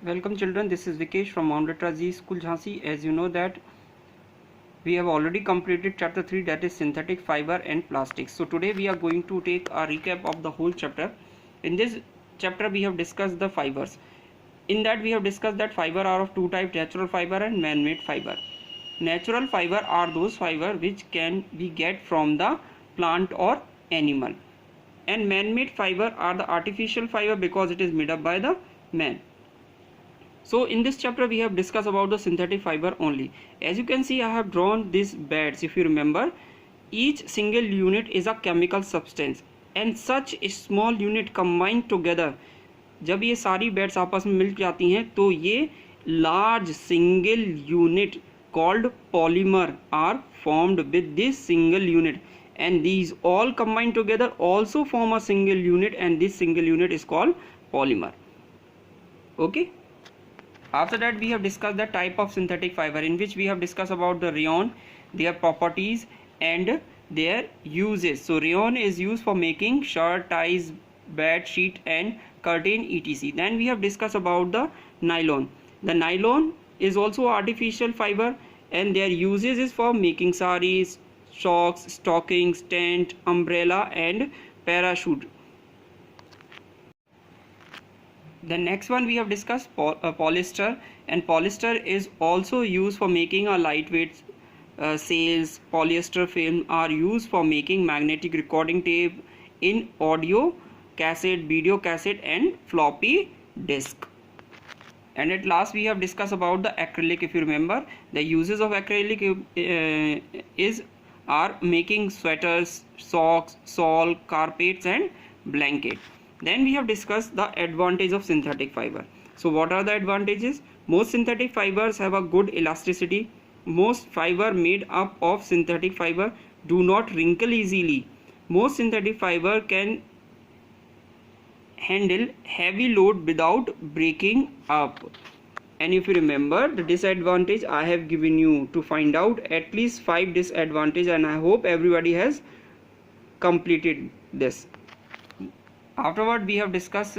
Welcome children, this is Vikesh from Mount Litera Z School Jhansi. As you know that we have already completed chapter 3, that is synthetic fiber and plastics. So today we are going to take a recap of the whole chapter. In this chapter we have discussed the fibers. In that we have discussed that fiber are of two types, natural fiber and man-made fiber. Natural fiber are those fiber which can be get from the plant or animal. And man-made fiber are the artificial fiber because it is made up by the man. So in this chapter we have discussed about the synthetic fiber only. As you can see, I have drawn these beds. If you remember, each single unit is a chemical substance and such a small unit combined together, जब ये सारी beds आपस में मिल जाती हैं तो ये large single unit called polymer are formed with this single unit, and these all combined together also form a single unit, and this single unit is called polymer. Okay. After that we have discussed the type of synthetic fiber, in which we have discussed about the rayon, their properties and their uses. So rayon is used for making shirt, ties, bed sheet and curtain etc. Then we have discussed about the nylon. The nylon is also artificial fiber and their uses is for making saris, socks, stockings, tent, umbrella and parachute. The next one we have discussed polyester, and polyester is also used for making a lightweight sails. Polyester film are used for making magnetic recording tape in audio cassette, video cassette and floppy disk. And at last we have discussed about the acrylic. If you remember, the uses of acrylic are making sweaters, socks, shawl, carpets and blanket. Then we have discussed the advantage of synthetic fiber. So what are the advantages? Most synthetic fibers have a good elasticity. Most fiber made up of synthetic fiber do not wrinkle easily. Most synthetic fiber can handle heavy load without breaking up. And if you remember, the disadvantage I have given you to find out at least 5 disadvantages, and I hope everybody has completed this. Afterward we have discussed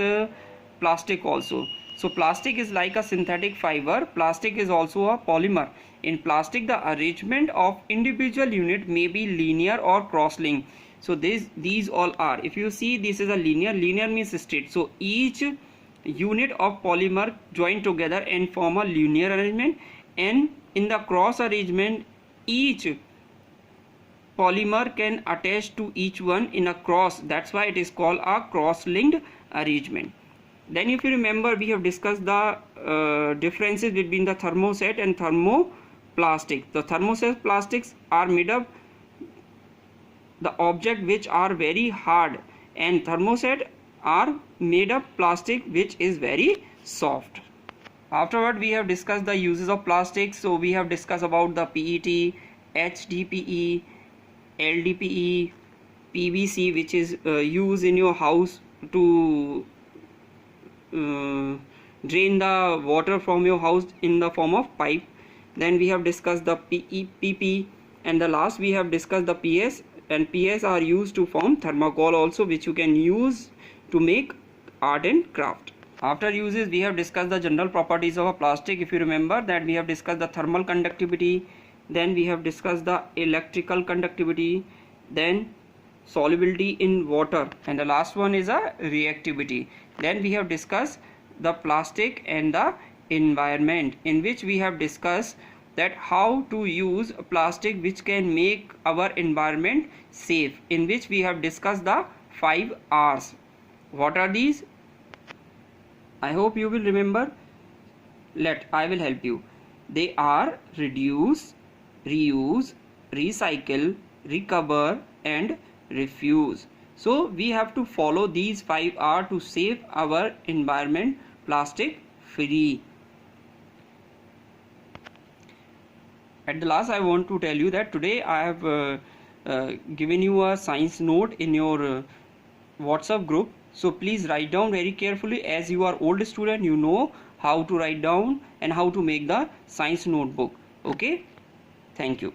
plastic also. So plastic is like a synthetic fiber. Plastic is also a polymer. In plastic the arrangement of individual unit may be linear or cross-linked. So these all are, if you see, this is a linear means straight. So each unit of polymer join together and form a linear arrangement, and in the cross arrangement each polymer can attach to each one in a cross. That's why it is called a cross-linked arrangement. Then if you remember, we have discussed the differences between the thermoset and thermoplastic. The thermoset plastics are made up the object which are very hard, and thermoset are made up plastic which is very soft. Afterward we have discussed the uses of plastics. So we have discussed about the PET, HDPE, LDPE, PVC, which is used in your house to drain the water from your house in the form of pipe. Then we have discussed the PP, and the last we have discussed the PS, and PS are used to form thermocol also, which you can use to make art and craft. After uses we have discussed the general properties of a plastic. If you remember that we have discussed the thermal conductivity, then we have discussed the electrical conductivity, then solubility in water, and the last one is a reactivity. Then we have discussed the plastic and the environment, in which we have discussed that how to use plastic which can make our environment safe, in which we have discussed the 5 R's. What are these? I hope you will remember. I will help you. They are reduce, reuse, recycle, recover and refuse. So we have to follow these 5 R to save our environment plastic free. At the last I want to tell you that today I have given you a science note in your WhatsApp group. So please write down very carefully, as you are old student, you know how to write down and how to make the science notebook. Okay, thank you.